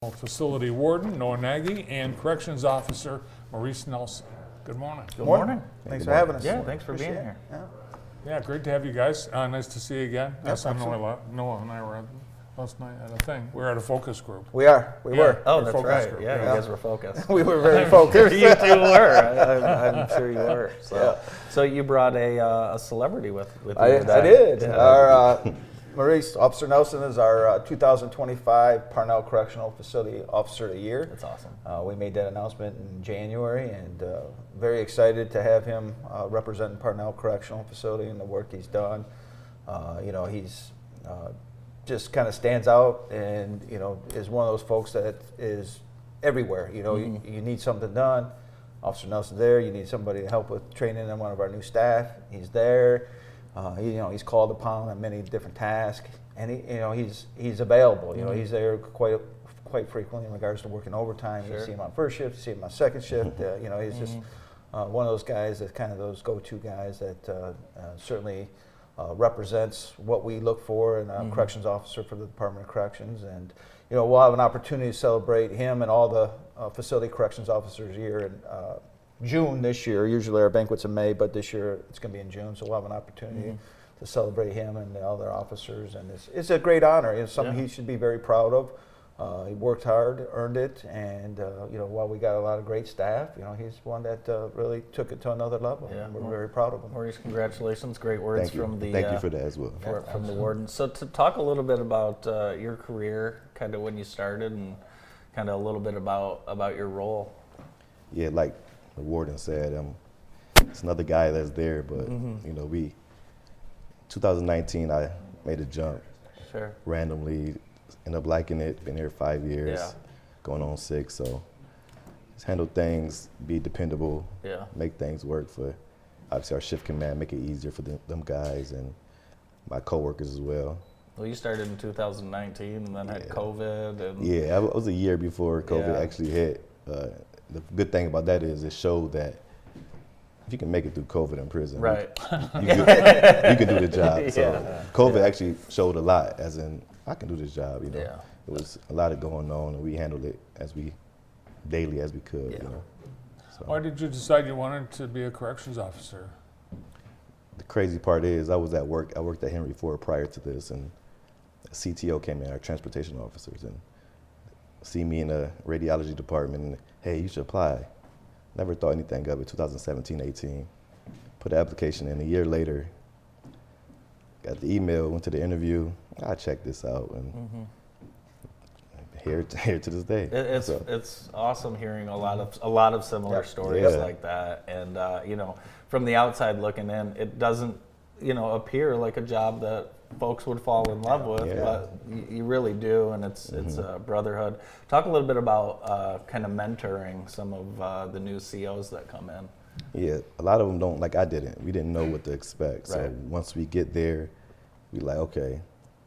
Facility Warden Noah Nagy and Corrections Officer Maurice Nelson. Good morning. Good morning. Thanks for having us. Yeah, thanks for being here. Yeah, great to have you guys. Nice to see you again. Yes, I know absolutely. Noah and I were at last night at a thing. We were at a focus group. We were. Oh, Our that's focus right. group, Yeah, yeah. you guys were focused. We were very focused. You two were. I'm sure you were. So you brought a celebrity with you today. I did. Yeah. Our Maurice, Officer Nelson is our 2025 Parnall Correctional Facility Officer of the Year. That's awesome. We made that announcement in January, and very excited to have him representing Parnall Correctional Facility and the work he's done. He's just kind of stands out, and is one of those folks that is everywhere. You need something done, Officer Nelson's there. You need somebody to help with training one of our new staff. He's there. He's called upon on many different tasks, and he's available. He's there quite frequently in regards to working overtime. Sure. You see him on first shift, you see him on second shift. He's just one of those guys that's kind of those go-to guys that certainly represents what we look for in a corrections officer for the Department of Corrections. And we'll have an opportunity to celebrate him and all the facility corrections officers here in June this year. Usually our banquet's in May, but this year it's going to be in June, so we'll have an opportunity to celebrate him and the other officers. And it's a great honor. It's something he should be very proud of. He worked hard, earned it, and while we got a lot of great staff, he's one that really took it to another level. Yeah. And we're very proud of him. Maurice, congratulations. Great words Thank you. from the Thank you for that as well. from the warden. So to talk a little bit about your career, kind of when you started, and kind of a little bit about your role. Yeah, like the warden said, it's another guy that's there, but 2019 I made a jump Sure. randomly, ended up liking it, been here 5 years, Yeah. going on 6, so just handle things, be dependable, Yeah. make things work for obviously our shift command, make it easier for them guys and my coworkers as well. Well, you started in 2019 and then had COVID. And Yeah, I was a year before COVID Yeah. actually hit. The good thing about that is it showed that if you can make it through COVID in prison, Right. you can do the job. So Yeah. COVID actually showed a lot, as in I can do this job. Yeah. It was a lot of going on, and we handled it daily as we could. Yeah. So Why did you decide you wanted to be a corrections officer? the crazy part is I was at work. I worked at Henry Ford prior to this, and a CTO came in, our transportation officers, and see me in the radiology department, and hey, you should apply. Never thought anything of it. 2017, 18, put the application in. A year later, got the email, went to the interview. I checked this out, and here to this day. It's awesome hearing a lot of similar stories Yeah. like that, and from the outside looking in, it doesn't appear like a job that folks would fall in love with, Yeah. but you really do, and it's a brotherhood. Talk a little bit about kind of mentoring some of the new COs that come in. Yeah, a lot of them don't, like I didn't. We didn't know what to expect. So Right. once we get there, we like, okay,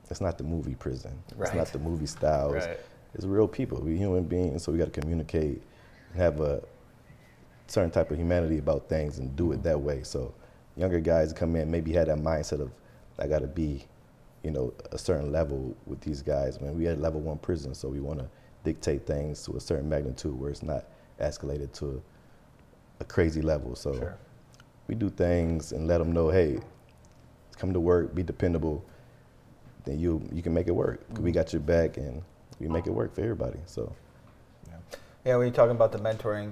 it's not the movie prison. Right. It's not the movie styles. Right. It's real people. We're human beings, so we got to communicate and have a certain type of humanity about things and do it that way. So younger guys come in, maybe had that mindset of, I got to be, a certain level with these guys. I mean, we had level 1 prison, so we want to dictate things to a certain magnitude where it's not escalated to a crazy level. So Sure. we do things and let them know, hey, come to work, be dependable, then you can make it work. We got your back, and we make it work for everybody. So Yeah, when you're talking about the mentoring,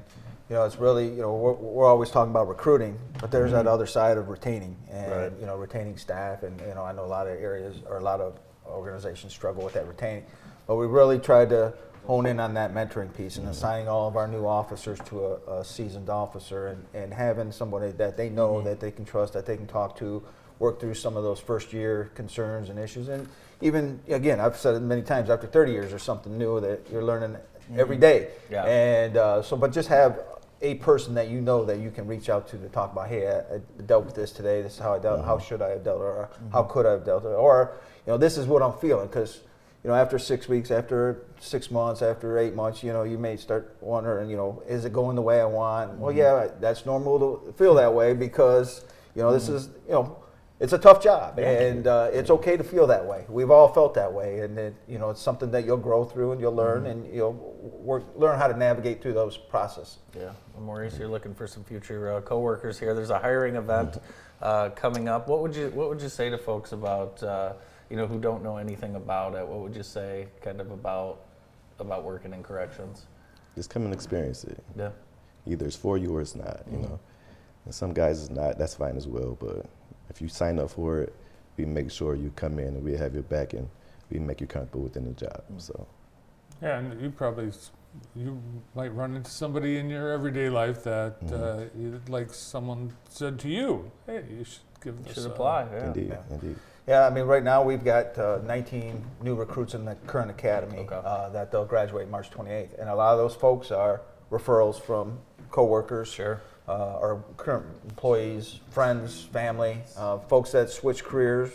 it's really, we're always talking about recruiting, but there's that other side of retaining and, Right. retaining staff. And, I know a lot of areas or a lot of organizations struggle with that retaining, but we really tried to hone in on that mentoring piece and assigning all of our new officers to a seasoned officer and having somebody that they know that they can trust, that they can talk to, work through some of those first year concerns and issues. And even, again, I've said it many times, after 30 years, there's something new that you're learning every day. Yeah. And but just have a person that that you can reach out to talk about, hey, I dealt with this today, this is how I dealt, how should I have dealt, or how could I have dealt it, or, this is what I'm feeling, because, after 6 weeks, after 6 months, after 8 months, you may start wondering, is it going the way I want? Well, yeah, that's normal to feel that way because, this is, it's a tough job, and it's okay to feel that way. We've all felt that way, and it's something that you'll grow through and you'll learn, and you'll learn how to navigate through those processes. Yeah, well, Maurice, you're looking for some future coworkers here. There's a hiring event coming up. What would you say to folks about who don't know anything about it? What would you say kind of about working in corrections? Just come and experience it. Yeah. Either it's for you or it's not. You know, and some guys it's not. That's fine as well. But if you sign up for it, we make sure you come in and we have your back and we make you comfortable within the job. So. Yeah, and you might run into somebody in your everyday life that, like someone said to you, hey, you should give this. You should apply. Yeah. Indeed, indeed. Yeah, I mean, right now we've got 19 new recruits in the current academy that they'll graduate March 28th, and a lot of those folks are referrals from coworkers. Sure. Our current employees, friends, family, folks that switch careers,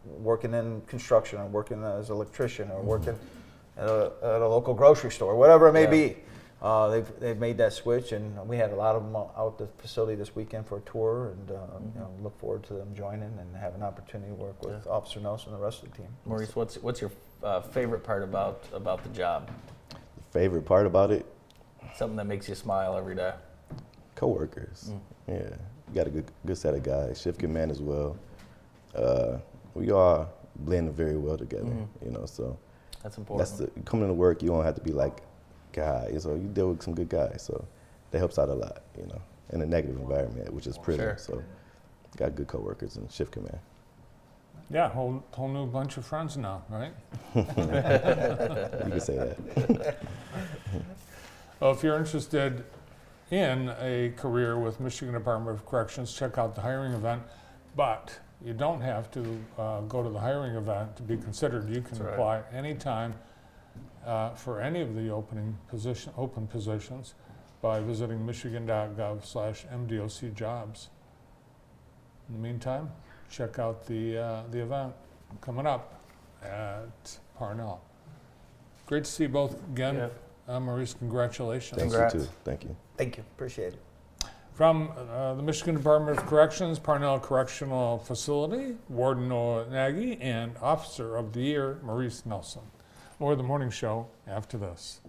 working in construction or working as an electrician or working at a local grocery store, whatever it may be. They've made that switch, and we had a lot of them out at the facility this weekend for a tour, and look forward to them joining and have an opportunity to work with Officer Nelson and the rest of the team. Maurice, what's your favorite part about the job? The favorite part about it? Something that makes you smile every day. Coworkers. Yeah, you got a good set of guys. Shift command as well. We all blend very well together. So that's important. Coming to work, you don't have to be like guys, so you deal with some good guys. So that helps out a lot. In a negative environment, which is prison. Sure. So got good coworkers in shift command. Yeah, whole new bunch of friends now, right? You can say that. Well, if you're interested in a career with Michigan Department of Corrections, check out the hiring event. But you don't have to go to the hiring event to be considered. You can apply anytime for any of the open positions by visiting michigan.gov/MDOC jobs. In the meantime, check out the event coming up at Parnall. Great to see you both again. Yeah. Maurice, congratulations. Thank Congrats. you too. Thank you. Thank you. Appreciate it. From the Michigan Department of Corrections, Parnall Correctional Facility, Warden Nagy, and Officer of the Year, Maurice Nelson. More of the morning show after this.